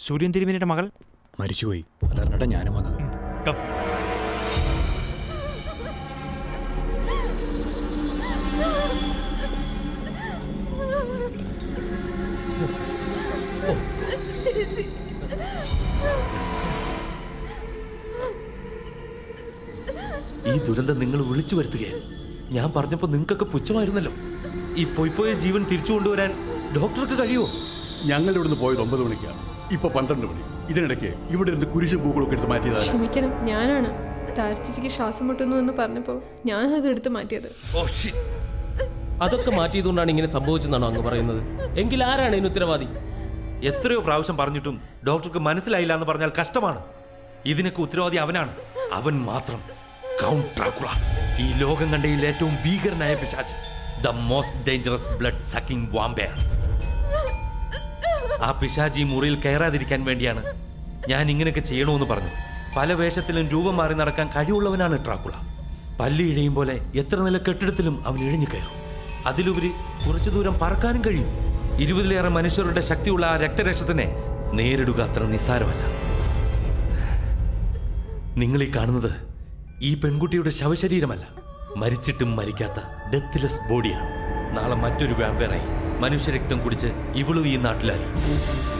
സൂര്യൻ തിരുമേനിയുടെ മകൾ മരിച്ചുപോയി. അതറിഞ്ഞിട്ടാ ഞാനും വന്നത്. ഈ ദുരന്തം നിങ്ങൾ വിളിച്ചു വരുത്തുകയായിരുന്നു. ഞാൻ പറഞ്ഞപ്പോൾ നിങ്ങൾക്കൊക്കെ പുച്ഛമായിരുന്നല്ലോ. ഈ പോയ ജീവൻ തിരിച്ചു കൊണ്ടുവരാൻ ഡോക്ടർക്ക് കഴിയുമോ? ഞങ്ങൾ ഇവിടുന്ന് പോയത് 9 മണിക്കാണ്, ഇപ്പൊ 12 മണി. ഇതിനിടയ്ക്ക് ഇവിടെ ഇരുന്ന് കുരിശും പൂക്കളൊക്കെ എടുത്ത് മാറ്റിയതാണ്. ക്ഷമിക്കണം, ഞാനാണ്. താരച്ചിക്ക് ശ്വാസം മുട്ടുന്നു എന്ന് പറഞ്ഞപ്പോൾ ഞാൻ അത് എടുത്ത് മാറ്റിയത്. അതൊക്കെ മാറ്റിയതുകൊണ്ടാണ് ഇങ്ങനെ സംഭവിച്ചെന്നാണോ അങ്ങ് പറയുന്നത്? എങ്കിൽ ആരാണ് ഇതിന് ഉത്തരവാദി? എത്രയോ പ്രാവശ്യം പറഞ്ഞിട്ടും ഡോക്ടർക്ക് മനസ്സിലായില്ല എന്ന് പറഞ്ഞാൽ കഷ്ടമാണ്. ഇതിനൊക്കെ ഉത്തരവാദി അവനാണ്, അവൻ മാത്രം. കൗണ്ട് ഡ്രാക്കുള, ഈ ലോകം കണ്ടയിൽ ഏറ്റവും ഭീകരനായ പിശാച്, the most dangerous blood sucking vampire. ആ പിശാച് ഈ മുറിയിൽ കയറാതിരിക്കാൻ വേണ്ടിയാണ് ഞാൻ ഇങ്ങനെയൊക്കെ ചെയ്യണമെന്ന് പറഞ്ഞു. പല വേഷത്തിലും രൂപം മാറി നടക്കാൻ കഴിവുള്ളവനാണ് ഡ്രാക്കുള. പല്ലി ഇഴയും പോലെ എത്ര നില കെട്ടിടത്തിലും അവൻ ഇഴഞ്ഞു കയറും. അതിലുപരി കുറച്ചു ദൂരം പറക്കാനും കഴിയും. 20-ലേറെ മനുഷ്യരുടെ ശക്തിയുള്ള ആ രക്തരക്ഷത്തിനെ നേരിടുക അത്ര നിസ്സാരമല്ല. നിങ്ങൾ ഈ കാണുന്നത് ഈ പെൺകുട്ടിയുടെ ശവശരീരമല്ല, മരിച്ചിട്ടും മരിക്കാത്ത ഡെത്ത്ലെസ് ബോഡിയാണ്. നാളെ മറ്റൊരു വാമ്പയറായി മനുഷ്യരക്തം കുടിച്ച് ഇവളും ഈ നാട്ടിലായി.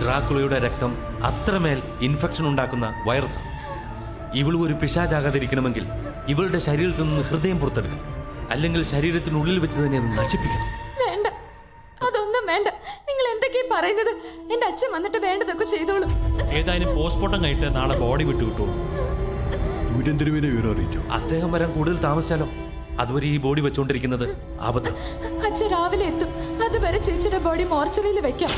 ഡ്രാക്കുളയുടെ രക്തം അത്രമേൽ ഇൻഫെക്ഷൻ ഉണ്ടാക്കുന്ന വൈറസാണ്. ഇവളും ഒരു പിശാചാകാതിരിക്കണമെങ്കിൽ ഇവളുടെ ശരീരത്തിൽ നിന്ന് ഹൃദയം പുറത്തെടുക്കണം, അല്ലെങ്കിൽ ശരീരത്തിനുള്ളിൽ വെച്ച് തന്നെ അത് നശിപ്പിക്കണം. വേണ്ട, അതൊന്നും വേണ്ട. നിങ്ങൾ എന്തൊക്കെയാ പറയുന്നത്? എന്റെ അച്ഛൻ വന്നിട്ട് വേണ്ടതൊക്കെ ചെയ്തോളൂ. ഏതായാലും പോസ്റ്റ്മോർട്ടം കഴിഞ്ഞിട്ട് നാളെ ബോഡി വിട്ടുകിട്ടുള്ളൂ. സൂര്യൻ തിരുമേനെ വിവരം അറിയിച്ചോ? അദ്ദേഹം വരാൻ കൂടുതൽ താമസിച്ചാലോ? അതുവരെ ഈ ബോഡി വെച്ചുകൊണ്ടിരിക്കുന്നത് ആപത്താണ്. അച്ഛൻ രാവിലെ എത്തും. അതുവരെ ചേച്ചിയുടെ ബോഡി മോർച്ചറിയിൽ വെക്കാം.